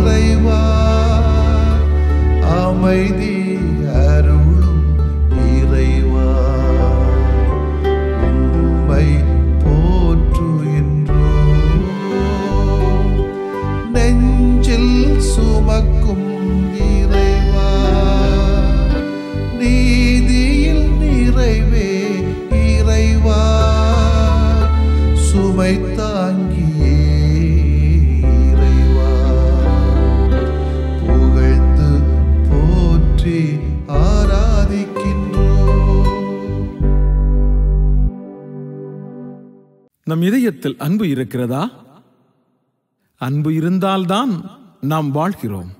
இறைவா அமைதி அருளும் இறைவா உம்மை போற்றுகின்றோம். நெஞ்சில் சுமக்கும் இறைவா நீதியில் நிறைவே இறைவா சுமை தாங்கியே இறைவா புகழ்ந்து போற்றி ஆராதிக்கின்றோம். நம் இதயத்தில் அன்பு இருக்கிறதா? அன்பு இருந்தால்தான் நாம் வாழ்கிறோம்.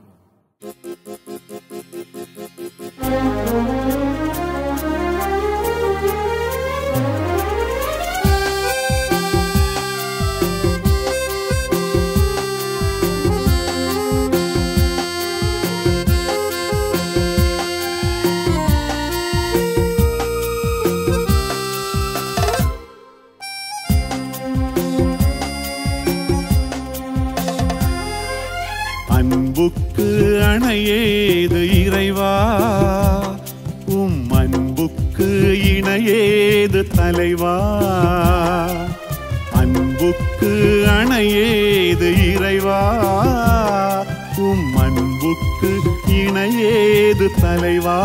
அன்புக்கு அணையேது இறைவா உம் அன்புக்கு இணையேது தலைவா. அன்புக்கு அணையேது இறைவா உம் அன்புக்கு இணையேது தலைவா.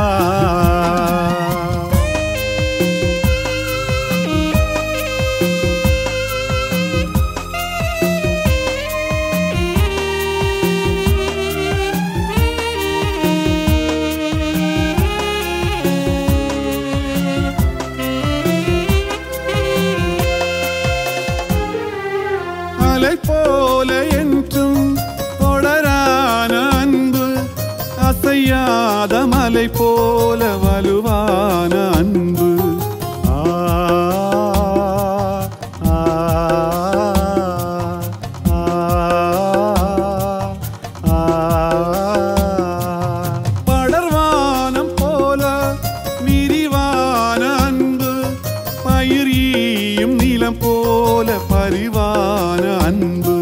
போல என்றும் தொடரான அன்பு அசையாத மலை போல வலுவான அன்பு. படர்வானம் போல விரிவான அன்பு பயிர் ஈயும் நிலம் போல பரிவான அன்பு.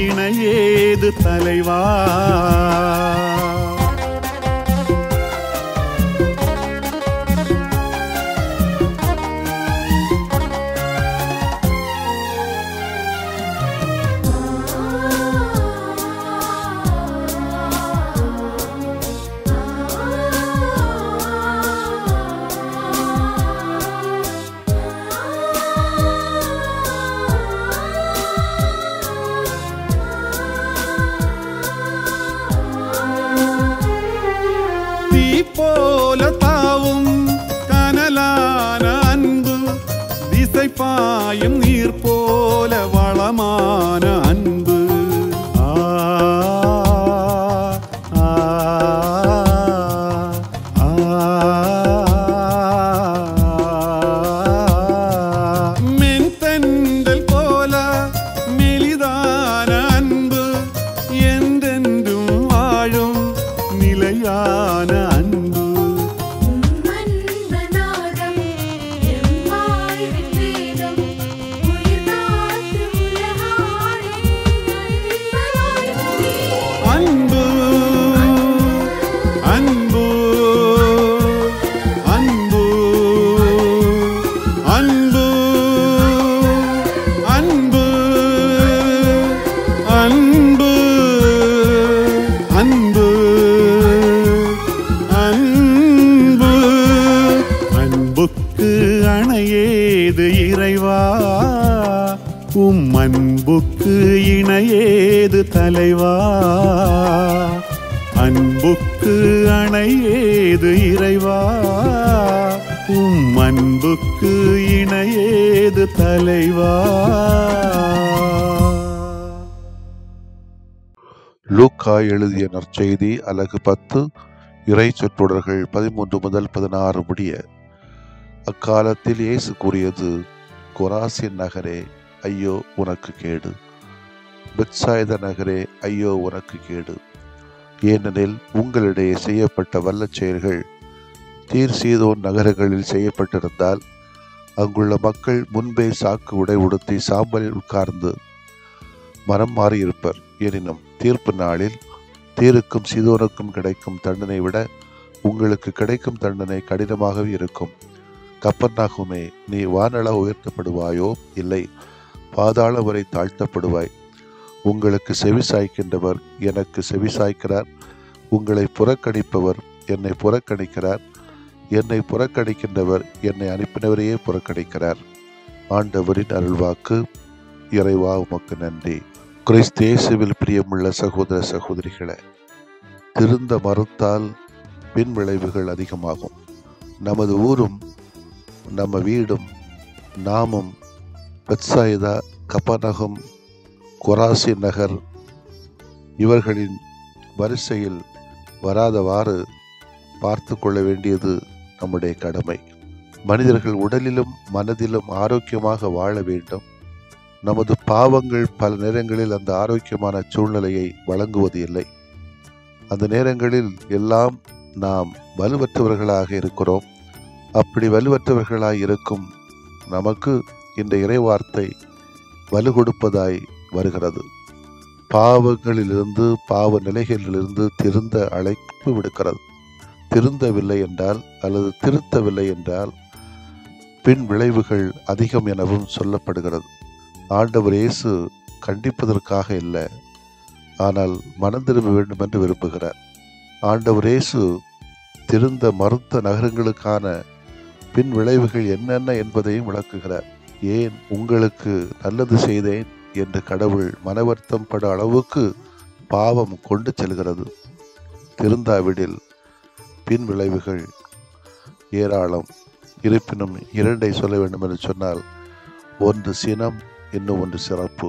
இணையேது தலைவா. போல தாவும் கனலான அன்பு திசை பாயும் நீர் போல வளமான அன்பு. மென்தென்றல் போல மெலிதான அன்பு என்றென்றும் வாழும் நிலையான அன்பு. அன்புக்கு அணையேது இறைவா உம் அன்புக்கு இணையேது தலைவா. அன்புக்கு அணையேது இறைவா அன்புக்கு இணையேது தலைவா. லூக்கா எழுதிய நற்செய்தி அலகு 10 இறை சொற்றொடர்கள் 13 முதல் 16 முடிய. அக்காலத்தில் இயேசு கூறியது, கொராசின் நகரே ஐயோ உனக்கு கேடு, பெத்சாய்தா நகரே ஐயோ உனக்கு கேடு. ஏனெனில் உங்களிடையே செய்யப்பட்ட வல்ல செயல்கள் தீர் சீதோன் நகரங்களில் செய்யப்பட்டிருந்தால் அங்குள்ள மக்கள் முன்பே சாக்கு உடை உடுத்தி சாம்பலில் உட்கார்ந்து மனம் மாறியிருப்பர். எனினும் தீர்ப்பு நாளில் தீருக்கும் சீதோனுக்கும் கிடைக்கும் தண்டனை விட உங்களுக்கு கிடைக்கும் தண்டனை கடினமாகவே இருக்கும். கப்பர்நாகுமே, நீ வானள உயர்த்தப்படுவாயோ? இல்லை, பாதாள வரை தாழ்த்தப்படுவாய். உங்களுக்கு செவி சாய்க்கின்றவர் எனக்கு செவி சாய்க்கிறார், உங்களை புறக்கணிப்பவர் என்னை புறக்கணிக்கிறார், என்னை புறக்கணிக்கின்றவர் என்னை அனுப்பினவரையே புறக்கணிக்கிறார். ஆண்டவரின் அருள்வாக்கு. இறைவா உமக்கு நன்றி. கிறிஸ்து இயேசுவில் பிரியமுள்ள சகோதர சகோதரிகளே, திருந்த மறுத்தால் பின் விளைவுகள் அதிகமாகும். நமது ஊரும் நம்ம வீடும் நாமும் பெத்சாய்தா, கப்பர்நகும், கொராசின் நகர் இவர்களின் வரிசையில் வராதவாறு பார்த்து கொள்ள வேண்டியது நம்முடைய கடமை. மனிதர்கள் உடலிலும் மனதிலும் ஆரோக்கியமாக வாழ வேண்டும். நமது பாவங்கள் பல நேரங்களில் அந்த ஆரோக்கியமான சூழ்நிலையை வழங்குவது இல்லை. அந்த நேரங்களில் எல்லாம் நாம் வலுவற்றவர்களாக இருக்கிறோம். அப்படி வலுவற்றவர்களாய் இருக்கும் நமக்கு இந்த இறைவார்த்தை வலு கொடுப்பதாய் வருகிறது. பாவங்களிலிருந்து பாவ நிலைகளிலிருந்து திருந்த அழைப்பு விடுக்கிறது. திருந்தவில்லை என்றால் அல்லது திருத்தவில்லை என்றால் பின் விளைவுகள் அதிகம் எனவும் சொல்லப்படுகிறது. ஆண்டவர் இயேசு கண்டிப்பதற்காக இல்லை, ஆனால் மனம் திரும்ப வேண்டும் என்று விரும்புகிறார். ஆண்டவர் இயேசு திருந்த மறுத்த நகரங்களுக்கான பின் விளைவுகள் என்னென்ன என்பதையும் விளக்குகிறார். ஏன் உங்களுக்கு நல்லது செய்தேன் என்று கடவுள் மனவருத்தம் பட அளவுக்கு பாவம் கொண்டு செல்கிறது. திருந்தாவிடில் பின் விளைவுகள் ஏராளம். இருப்பினும் இரண்டை சொல்ல வேண்டும் என்று சொன்னால், ஒன்று சினம், இன்னும் ஒன்று சிறப்பு.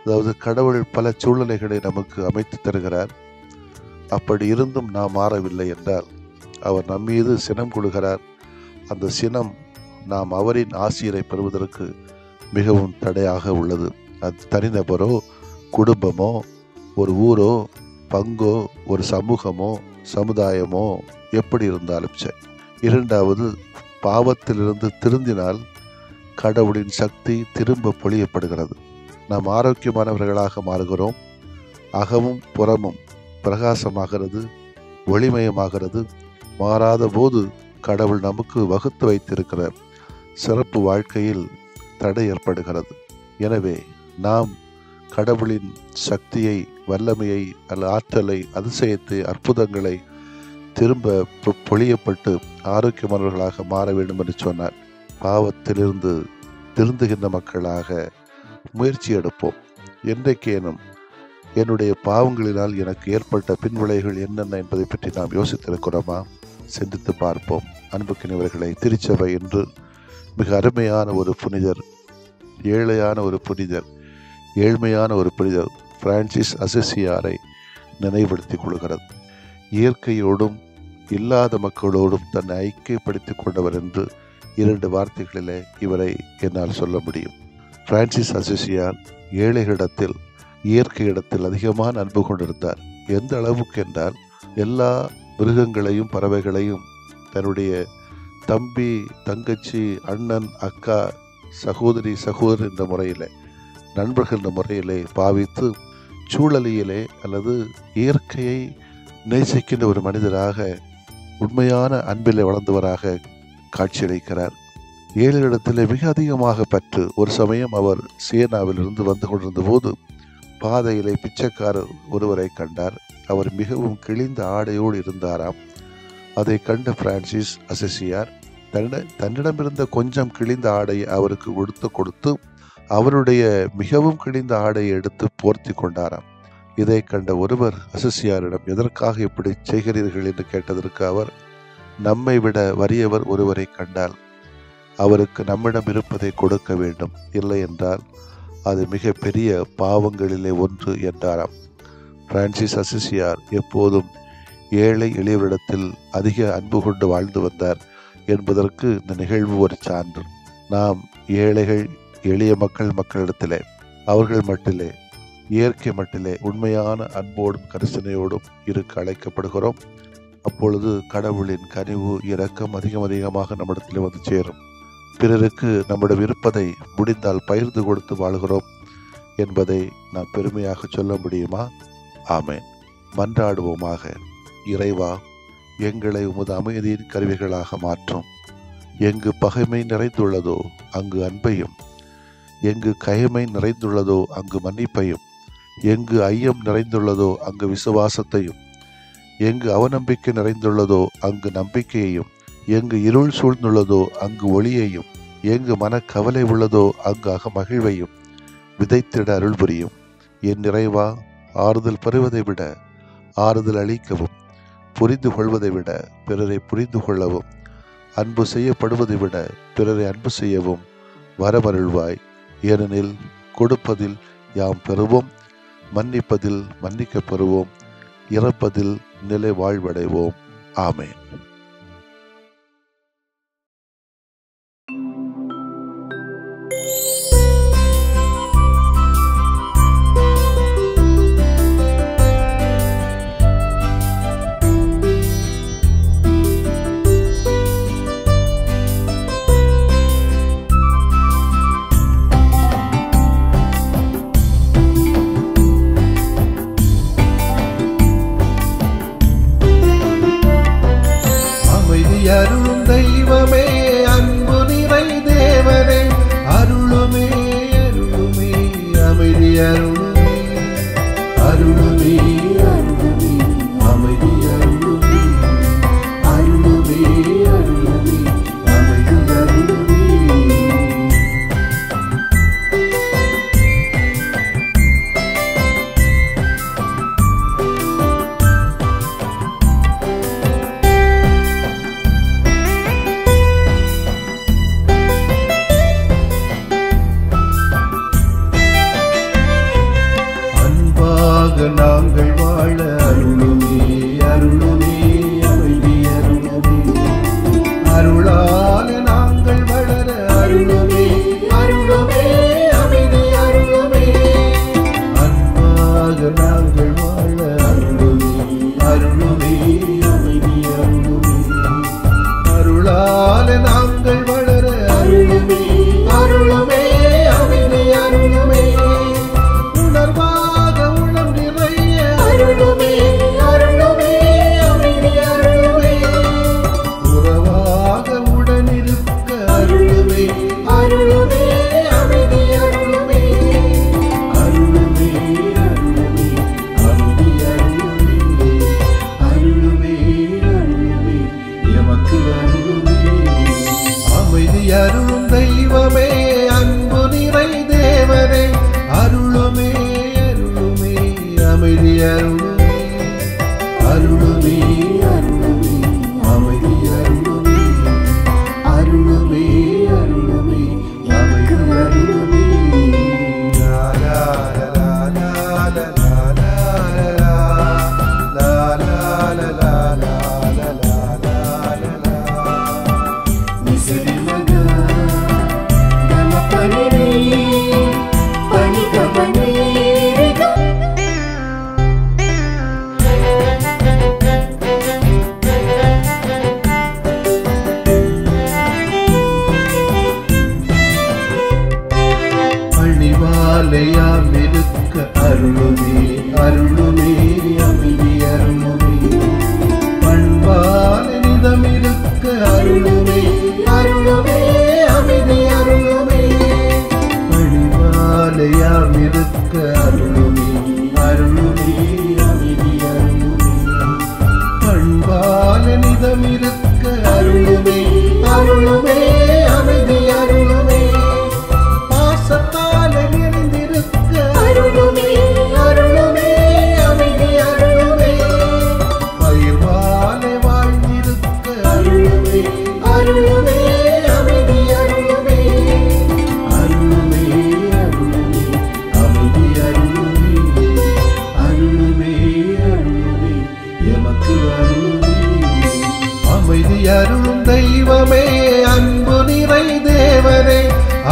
அதாவது கடவுள் பல சூழ்நிலைகளை நமக்கு அமைத்து தருகிறார். அப்படி இருந்தும் நாம் மாறவில்லை என்றால் அவர் நம்மீது சினம் கொள்கிறார். அந்த சினம் நாம் அவரின் ஆசிரை பெறுவதற்கு மிகவும் தடையாக உள்ளது. அது தனிநபரோ, குடும்பமோ, ஒரு ஊரோ, பங்கோ, ஒரு சமூகமோ, சமுதாயமோ எப்படி இருந்தாலும் சரி. இரண்டாவது, பாவத்திலிருந்து திருந்தினால் கடவுளின் சக்தி திரும்ப பொழியப்படுகிறது. நாம் ஆரோக்கியமானவர்களாக மாறுகிறோம். அகமும் புறமும் பிரகாசமாகிறது, ஒளிமயமாகிறது. மாறாத போது கடவுள் நமக்கு வகுத்து வைத்திருக்கிற சிறப்பு வாழ்க்கையில் தடை ஏற்படுகிறது. எனவே நாம் கடவுளின் சக்தியை, வல்லமையை, அல்ல ஆற்றலை, அதிசயத்தை, அற்புதங்களை திரும்ப பொழியப்பட்டு ஆரோக்கியமானவர்களாக மாற வேண்டும் என்று சொன்னார். பாவத்திலிருந்து திருந்துகின்ற மக்களாக முயற்சி எடுப்போம். என்றைக்கேனும் என்னுடைய பாவங்களினால் எனக்கு ஏற்பட்ட பின்விளைவுகள் என்னென்ன என்பதை பற்றி நாம் யோசித்திருக்கிறோமா? சிந்தித்து பார்ப்போம். அன்புக்கினவர்களை, திருச்சபை என்று மிக அருமையான ஒரு புனிதர், ஏழையான ஒரு புனிதர், ஏழ்மையான ஒரு புனிதர் பிரான்சிஸ் அசிசியாரை நினைவுபடுத்திக் கொள்கிறது. இயற்கையோடும் இல்லாத மக்களோடும் தன்னை ஐக்கியப்படுத்திக் கொண்டவர் என்று 2 வார்த்தைகளிலே இவரை என்னால் சொல்ல முடியும். பிரான்சிஸ் அசிசியார் ஏழைகளிடத்தில், இயற்கையிடத்தில் அதிகமான அன்பு கொண்டிருந்தார். எந்த அளவுக்கு என்றால், எல்லா மிருகங்களையும் பறவைகளையும் தன்னுடைய தம்பி, தங்கச்சி, அண்ணன், அக்கா, சகோதரி, சகோதரர் என்ற முறையிலே, நண்பர்கள் என்ற முறையிலே பாவித்து சூழலியலே அல்லது இயற்கையை நேசிக்கின்ற ஒரு மனிதராக, உண்மையான அன்பிலே வளர்ந்தவராக காட்சியளிக்கிறார். ஏழைகளிடத்திலே மிக அதிகமாக பற்று. ஒரு சமயம் அவர் சியனாவிலிருந்து வந்து கொண்டிருந்த போது பாதையிலே பிச்சைக்காரர் ஒருவரை கண்டார். அவர் மிகவும் கிழிந்த ஆடையோடு இருந்தாராம். அதை கண்ட பிரான்சிஸ் அசிசியார் தன்னிடமிருந்த கொஞ்சம் கிழிந்த ஆடையை அவருக்கு கொடுத்து அவருடைய மிகவும் கிழிந்த ஆடையை எடுத்து போர்த்தி கொண்டாராம். இதை கண்ட ஒருவர் அசிசியாரிடம், எதற்காக இப்படி செய்கிறீர்கள் என்று கேட்டதற்கு அவர், நம்மை விட வறியவர் ஒருவரை கண்டால் அவருக்கு நம்மிடம் இருப்பதை கொடுக்க வேண்டும், இல்லை என்றால் அது மிக பெரிய பாவங்களிலே ஒன்று என்றாராம். பிரான்சிஸ் அசிசியார் எப்போதும் ஏழை எளியவரிடத்தில் அதிக அன்பு கொண்டு வாழ்ந்து வந்தார் என்பதற்கு இந்த நிகழ்வு ஒரு சான்று. நாம் ஏழைகள் எளிய மக்களிடத்திலே, அவர்கள் மட்டிலே, இயற்கை மட்டிலே உண்மையான அன்போடும் கரிசனையோடும் இருக்க அழைக்கப்படுகிறோம். அப்பொழுது கடவுளின் கனிவு இரக்கம் அதிகமாக நம்மிடத்தில் வந்து சேரும். பிறருக்கு நம்மிடம் இருப்பதை முடிந்தால் பகிர்ந்து கொடுத்து வாழ்கிறோம் என்பதை நாம் பெருமையாக சொல்ல முடியுமா? ஆமென். மன்றாடுவோமாக. இறைவா, எங்களை உமது அமைதியின் கருவிகளாக மாற்றும். எங்கு பகைமை நிறைந்துள்ளதோ அங்கு அன்பையும், எங்கு கயமை நிறைந்துள்ளதோ அங்கு மன்னிப்பையும், எங்கு ஐயம் நிறைந்துள்ளதோ அங்கு விசுவாசத்தையும், எங்கு அவநம்பிக்கை நிறைந்துள்ளதோ அங்கு நம்பிக்கையையும், எங்கு இருள் சூழ்ந்துள்ளதோ அங்கு ஒளியையும், எங்கு மனக்கவலை உள்ளதோ அங்கு அகமகிழ்வையும் விதைத்திட அருள் புரியும். என் இறைவா, ஆறுதல் பெறுவதை விட ஆறுதல் அளிக்கவும், புரிந்து கொள்வதை விட பிறரை புரிந்து கொள்ளவும், அன்பு செய்யப்படுவதை விட பிறரை அன்பு செய்யவும் வரமருள்வாய். ஏனெனில் கொடுப்பதில் யாம் பெறுவோம், மன்னிப்பதில் மன்னிக்கப் பெறுவோம், இறப்பதில் நிலை வாழ்வடைவோம். ஆமென். அருளும் தெய்வமே, அன்பு நிறை தேவனே, அருளுமே அருளுமே அமைதி அருளுமே, அருளுமே அருளுமே அமைதி அருளுமே, அருளுமே அருளுமே அமைதி அருளுமே. நாங்கள் வாழ அருளுமே அருளுமே அமைதி அருளுமே, அருளால் நாங்கள் வளர அருளுமே அருளுமே அமைதி அருளுமே, அன்பாக நாங்கள் வாழ அருளுமே அருளுமே அமைதி அருளுமே, அருளால் நாங்கள் வளர அருளுமே அருளுமே அமைதி அருளுமே, உணர்வாக உணம் நிறைய அருளுமே அருளுமே அமைதி அருளுமே, உறவாக உடனிருக்க அருளுமே அருளுமே அமைதி அருளுமே, அருளுமே அருளுமே அமைதி அருளுமே, அருளுமே அருளுமே எமக்கு அருளுமே. அமைதி அருளும் தெய்வமே, அன்பு நிறை தேவனே, அருளுமே அருளுமே அமைதி அருளுமே, அருளுமே அருளுமே அமைதி அருளுமே, அருளுமே அருளுமே அமைதி அருளுமே. லா லா லா லா லா லா லா லா லா லா லா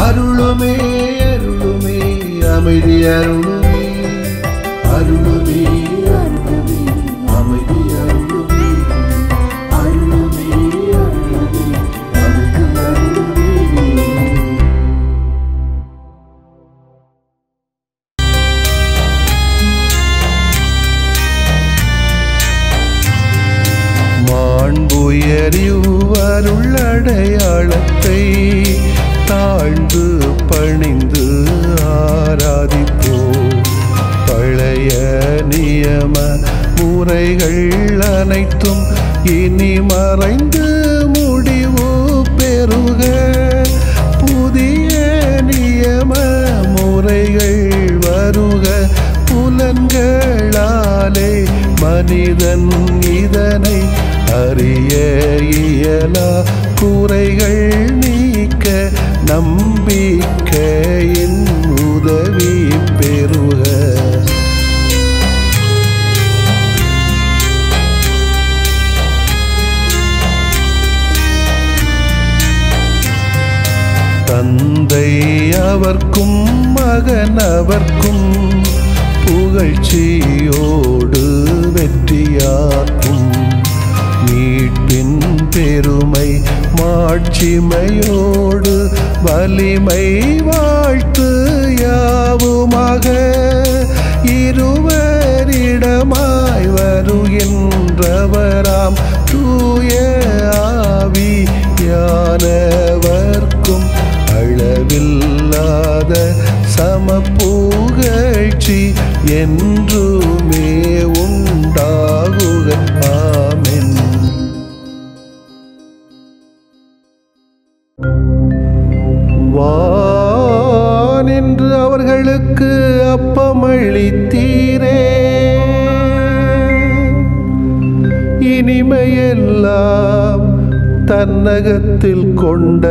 அருளுமே அருளுமே அமைதி அருளுமே அருளுமே அருளுமே அமைதி அருளுமே அருளுமே அருளுமே அமைதி அருளுமே. மாண்புயரிவருள்ளடையாளத்தை தாழ்ந்து பணிந்து ஆராதிப்போ. பழைய நியம முறைகள் அனைத்தும் இனி மறைந்து முடிவு பெறுக. புதிய நியம முறைகள் வருக. புலன்களாலே மனிதன் இதனை அறிய இயலா. குறைகள் நீக்க நம்பிக்கையின் உதவி பெறுக. தந்தை அவர்க்கும் மகன் அவர்க்கும் புகழ்ச்சியோடு வெற்றியாக்கும். மீட்பின் பெருமை மாட்சிமையோடு வலிமை வாழ்த்து யாவுமாக. இருவரிடமாய் வருகின்றவராம் தூய ஆவியானவர்க்கும் அளவில்லாத சமப்புகழ்ச்சி என்றுமே உண்டாகுக. ஆமென். வானின்று அவர்களுக்கு அப்பமளித்தீரே. இனிமையெல்லாம் தன்னகத்தில் கொண்ட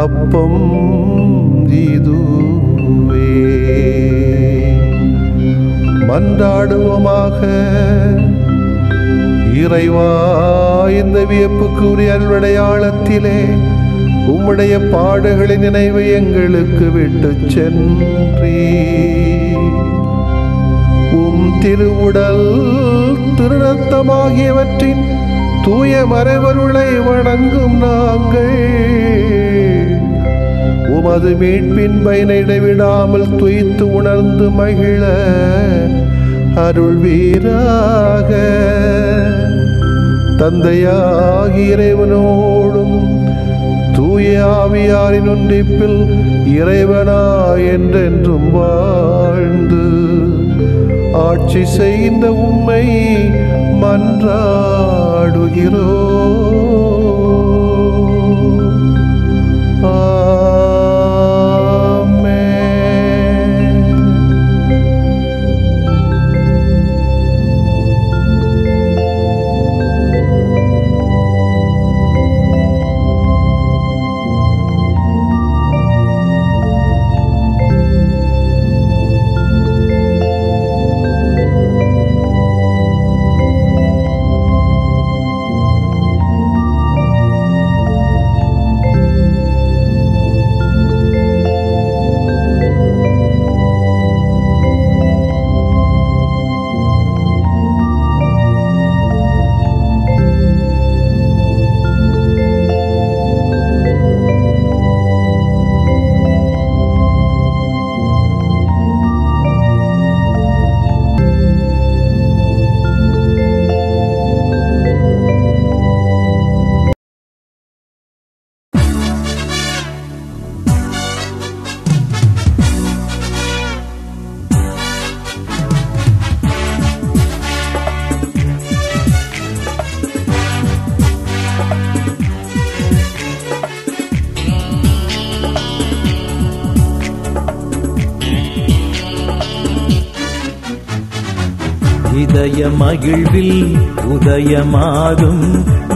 அப்பம் இதுவே. மன்றாடுவோமாக. இறைவா, இந்த வியப்புக்குரிய அருளடையாளத்திலே உம்முடைய பாடுகளின் நினைவை எங்களுக்கு விட்டு சென்றீ. உம் திருவுடல் திருநத்தமாகியவற்றின் தூய மறைவருளை வணங்கும் நாங்கள் உமது மீட்பின் பயனை இடைவிடாமல் துய்த்து உணர்ந்து மகிழ அருள்வீராக. தந்தையாகி இறைவனோடும் தூய ஆவியாரின் ஒன்றிப்பில் இறைவனா என்றென்றும் வாழ்ந்து ஆட்சி செய்கின்ற உம்மை மன்றாடுகிறோ. இதய மகிழ்வில் உதயமாகும்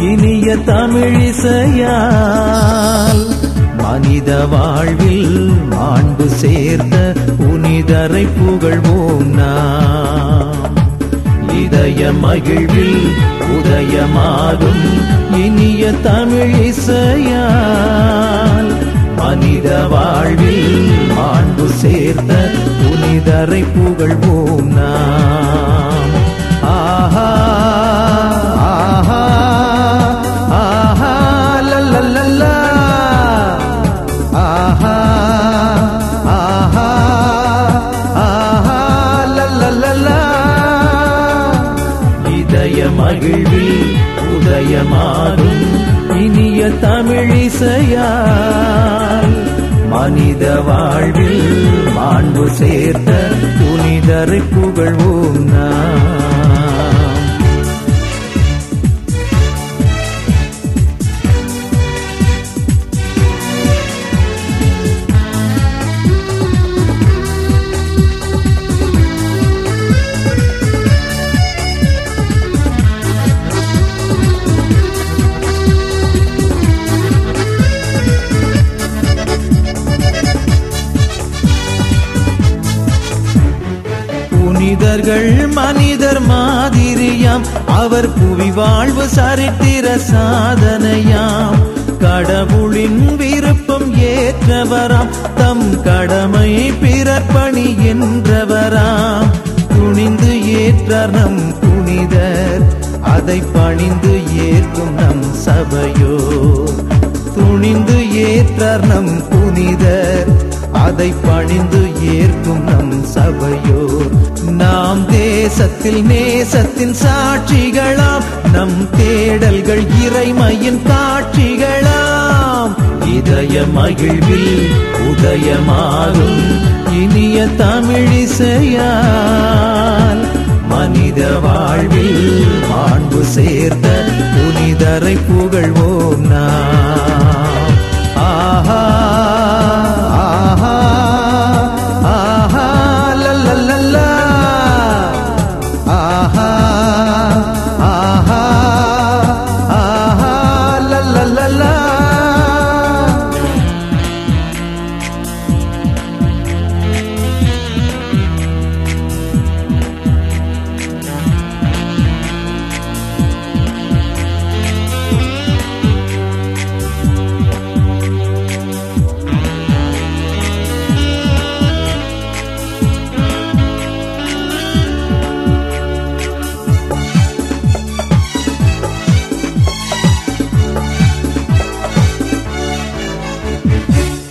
இனிய தமிழிசையால் மனித வாழ்வில் மாண்பு சேர்ந்த புனிதரை புகழ்வோம் நாம். இதய மகிழ்வில் உதயமாகும் இனிய தமிழிசையால் மனித வாழ்வில் மாண்பு சேர்த்த புனிதரை புகழ்வோம் நாம். ஆஹா ஆஹா ஆஹா லல்லல்லா ஆஹா ஆஹா ஆஹா லல்லல்லா. இதய மகிழ்வில் உதயமாகும் இனிய தமிழிசையால் மனித வாழ்வில் மாண்பு சேர்த்த புனிதரை புகழ்வோம் நாம். புனிதர்கள் மனிதர் மாதிரியாம், அவர் புவி வாழ்வு சரித்திர சாதனையாம். கடவுளின் விருப்பம் ஏற்றவராம், தம் கடமை பிறப்பணி என்றவராம். துணிந்து ஏற்றார் நம் புனிதர், அதை பணிந்து ஏற்கும் நம் சபையோ. துணிந்து ஏற்றார் நம் புனிதர், அதை பணிந்து ஏற்கும் நம் சபையோ. நாம் தேசத்தில் நேசத்தின் சாட்சிகளாம், நம் தேடல்கள் இறைமையின் காட்சிகளாம். இதய மகிழ்வில் உதயமாகும் இனிய தமிழிசையால் மனித வாழ்வில் மாண்பு சேர்த்த புனிதரை புகழ்வோம் நாம். ஆஹா ஆஹா ஆஹா லல்லல்லா ஆஹா ஆஹா ஆஹா லல்லல்லா.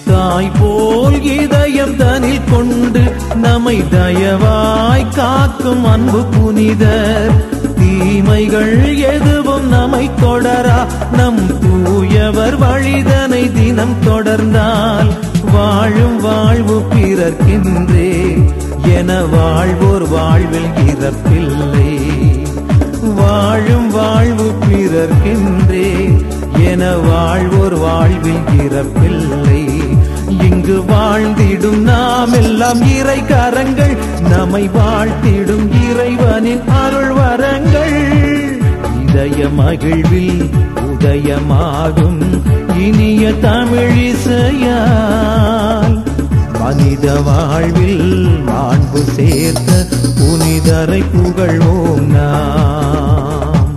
தாய் போல் இதயம் தனில் கொண்டு நம்மை தயவாய் காக்கும் அன்பு புனிதர். தீமைகள் எதுவும் நம்மை தொடரா, நம் தூயவர் வழிதனை தினம் தொடர்ந்தால் வாழும் வாழ்வு பிறர்க்கின்றே என வாழ்வோர் வாழ்வில் இறப்பில்லை. வாழும் வாழ்வு பிறர்க்கின்றே என வாழ்வோர் வாழ்வில் இறப்பில்லை. இங்கு வாழ்ந்திடும் நாம் எல்லாம் இறை கரங்கள், நம்மை வாழ்த்திடும் இறைவனின் அருள் வரங்கள். இதய மகிழ்வில் உதயமாகும் இனிய தமிழிசையால் மனித வாழ்வில் மாண்பு சேர்த்த புனிதரை புகழ்வோம் நாம்.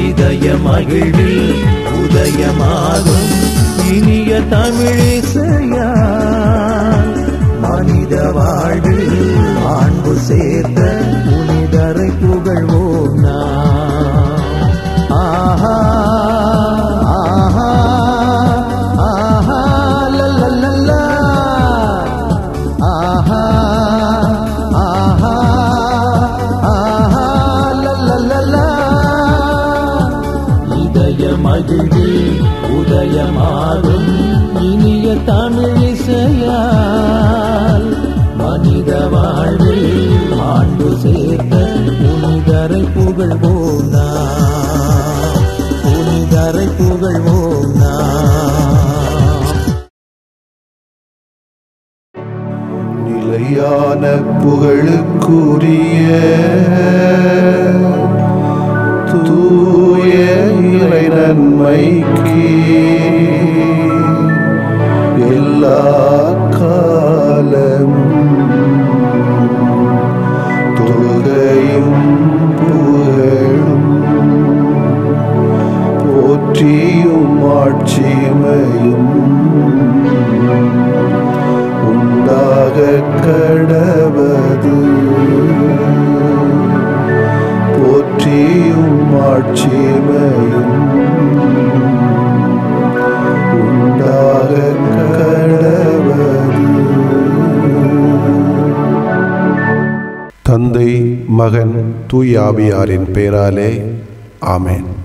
இதய மகிழ்வில் உதயமாகும் இனிய தமிழிசையால் மனித வாழ்வில் மாண்பு சேர்த்த புனிதரை புகழ்வோம் நாம். ஆஹா ஆஹா ஆஹா லல்லல்லா ஆஹா ஆஹா ஆஹா லல்லல்லா. இதய மகிழ்வில் உதயமாகும் இனிய தமிழிசையால் மனித வாழ்வில் மாண்பு சேர்த்த புனிதரை புகழ்வோம் நாம். புனிதரை புகழ்வோம் நாம். நிலையான புகழுக்குரிய தூய இறை நன்மைக்கு எல்லா காலமும் தொழுகையும் புகழும் போற்றியும் ஆட்சிமையும் தந்தை, மகன், தூய ஆவியாரின் பெயராலே ஆமென்.